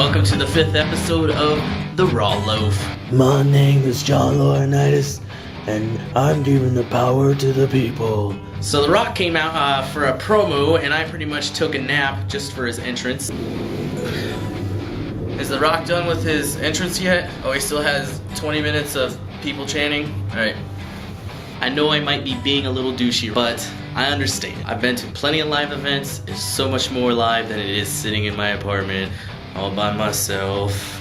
welcome to the 5th episode of The Raw Loaf. My name is John Laurinaitis, and I'm giving the power to the people. So The Rock came out for a promo, and I pretty much took a nap just for his entrance. Is The Rock done with his entrance yet? Oh, he still has 20 minutes of people chanting? Alright. I know I might be being a little douchey, but I understand. I've been to plenty of live events. It's so much more live than it is sitting in my apartment all by myself.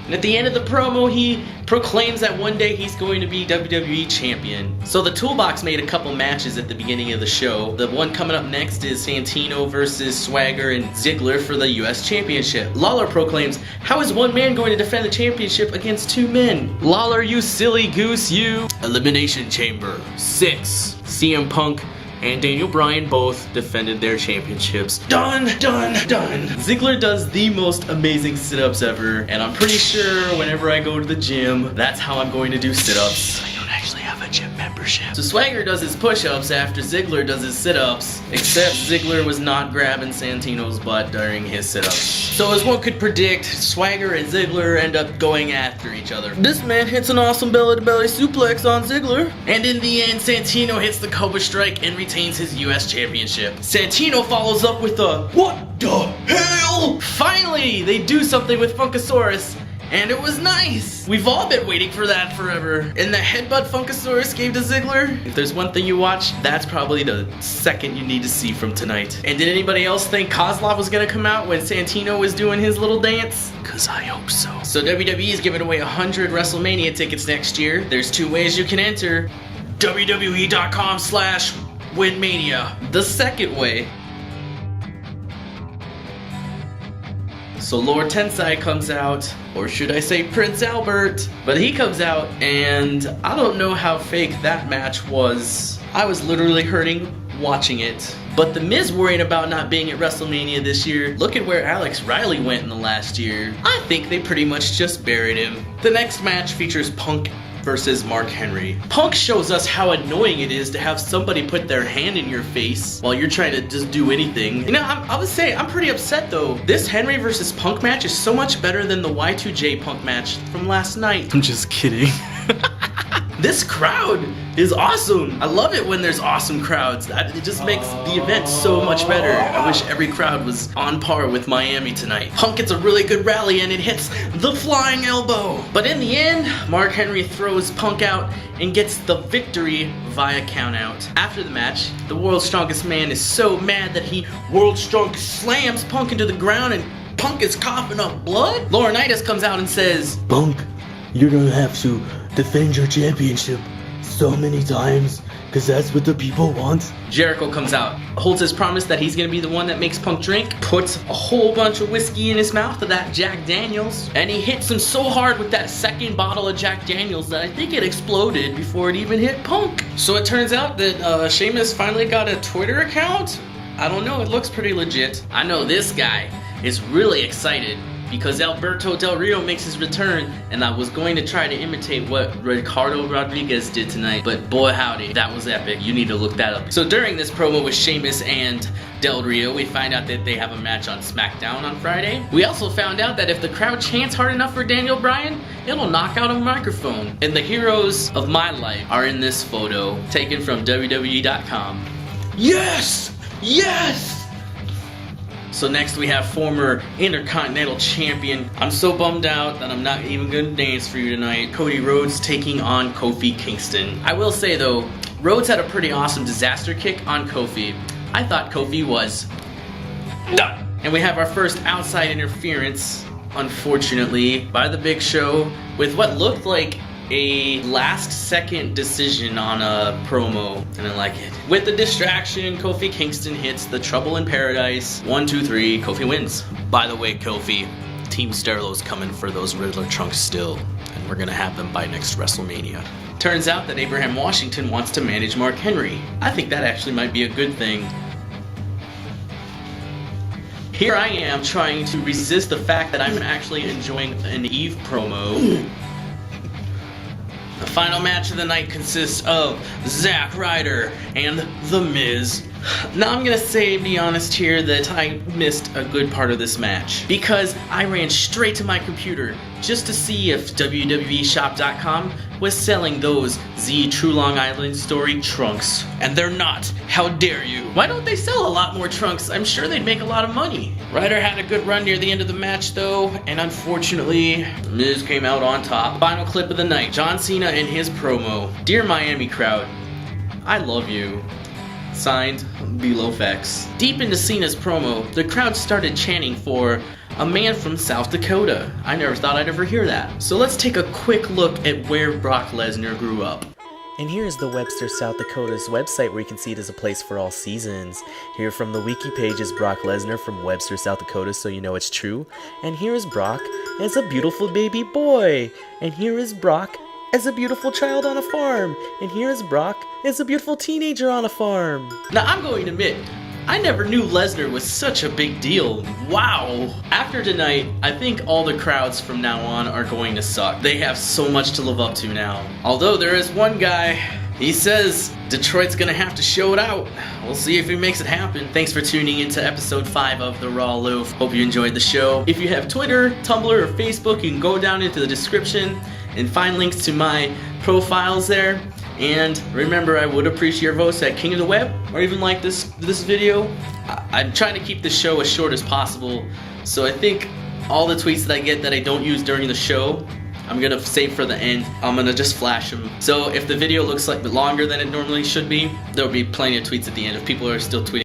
And at the end of the promo, he proclaims that one day he's going to be WWE Champion. So the Toolbox made a couple matches at the beginning of the show. The one coming up next is Santino versus Swagger and Ziggler for the US Championship. Lawler proclaims, how is one man going to defend the championship against two men? Lawler, you silly goose, you. Elimination Chamber 6. CM Punk and Daniel Bryan both defended their championships. Done, done, done. Ziggler does the most amazing sit-ups ever, and I'm pretty sure whenever I go to the gym, that's how I'm going to do sit-ups. I don't actually have a gym membership. So Swagger does his push-ups after Ziggler does his sit-ups, except Ziggler was not grabbing Santino's butt during his sit-ups. So as one could predict, Swagger and Ziggler end up going after each other. This man hits an awesome belly-to-belly suplex on Ziggler, and in the end, Santino hits the Cobra Strike and retains his US Championship. Santino follows up with a, what the hell? Finally, they do something with Funkasaurus, and it was nice. We've all been waiting for that forever. And the headbutt Funkasaurus gave to Ziggler, if there's one thing you watch, that's probably the second you need to see from tonight. And did anybody else think Kozlov was gonna come out when Santino was doing his little dance? Cause I hope so. So WWE is giving away 100 WrestleMania tickets next year. There's two ways you can enter. WWE.com/WinMania. The second way. So Lord Tensai comes out, or should I say Prince Albert, but he comes out, and I don't know how fake that match was. I was literally hurting watching it. But The Miz worrying about not being at WrestleMania this year. Look at where Alex Riley went in the last year. I think they pretty much just buried him. The next match features Punk versus Mark Henry. Punk shows us how annoying it is to have somebody put their hand in your face while you're trying to just do anything. You know, I would say I'm pretty upset though. This Henry versus Punk match is so much better than the Y2J Punk match from last night. I'm just kidding. This crowd is awesome. I love it when there's awesome crowds. It just makes the event so much better. I wish every crowd was on par with Miami tonight. Punk gets a really good rally and it hits the flying elbow. But in the end, Mark Henry throws Punk out and gets the victory via countout. After the match, the World's Strongest Man is so mad that he World's Strongest slams Punk into the ground and Punk is coughing up blood. Laurinaitis comes out and says, Punk, you're gonna have to defend your championship so many times, because that's what the people want. Jericho comes out, holds his promise that he's gonna be the one that makes Punk drink, puts a whole bunch of whiskey in his mouth of that Jack Daniels, and he hits him so hard with that second bottle of Jack Daniels that I think it exploded before it even hit Punk. So it turns out that Sheamus finally got a Twitter account? I don't know, it looks pretty legit. I know this guy is really excited because Alberto Del Rio makes his return, and I was going to try to imitate what Ricardo Rodriguez did tonight, but boy howdy, that was epic. You need to look that up. So during this promo with Sheamus and Del Rio, we find out that they have a match on SmackDown on Friday. We also found out that if the crowd chants hard enough for Daniel Bryan, it'll knock out a microphone. And the heroes of my life are in this photo, taken from WWE.com. Yes! Yes! So next we have former Intercontinental Champion. I'm so bummed out that I'm not even gonna dance for you tonight. Cody Rhodes taking on Kofi Kingston. I will say though, Rhodes had a pretty awesome disaster kick on Kofi. I thought Kofi was done. And we have our first outside interference, unfortunately, by the Big Show with what looked like a last-second decision on a promo. I didn't like it. With the distraction, Kofi Kingston hits the Trouble in Paradise. 1, 2, 3, Kofi wins. By the way, Kofi, Team Sterlo's coming for those Riddler trunks still, and we're gonna have them by next WrestleMania. Turns out that Abraham Washington wants to manage Mark Henry. I think that actually might be a good thing. Here I am trying to resist the fact that I'm actually enjoying an Eve promo. The final match of the night consists of Zack Ryder and The Miz Now I'm gonna be honest here that I missed a good part of this match because I ran straight to my computer just to see if WWEshop.com was selling those Z True Long Island Story trunks. And they're not. How dare you? Why don't they sell a lot more trunks? I'm sure they'd make a lot of money. Ryder had a good run near the end of the match though, and unfortunately, Miz came out on top. Final clip of the night, John Cena and his promo. Dear Miami crowd, I love you. Signed, Loaf. Deep into Cena's promo, the crowd started chanting for a man from South Dakota. I never thought I'd ever hear that. So let's take a quick look at where Brock Lesnar grew up. And here's the Webster, South Dakota's website where you can see it as a place for all seasons. Here from the wiki page is Brock Lesnar from Webster, South Dakota, so you know it's true. And here is Brock as a beautiful baby boy. And here is Brock as a beautiful child on a farm. And here is Brock as a beautiful teenager on a farm. Now I'm going to admit, I never knew Lesnar was such a big deal. Wow. After tonight, I think all the crowds from now on are going to suck. They have so much to live up to now. Although there is one guy, he says Detroit's gonna have to show it out. We'll see if he makes it happen. Thanks for tuning into episode 5 of The Raw Loaf. Hope you enjoyed the show. If you have Twitter, Tumblr, or Facebook, you can go down into the description and find links to my profiles there. And remember, I would appreciate your votes at King of the Web, or even like this video. I'm trying to keep this show as short as possible, so I think all the tweets that I get that I don't use during the show, I'm gonna save for the end. I'm gonna just flash them. So if the video looks like longer than it normally should be, there'll be plenty of tweets at the end if people are still tweeting.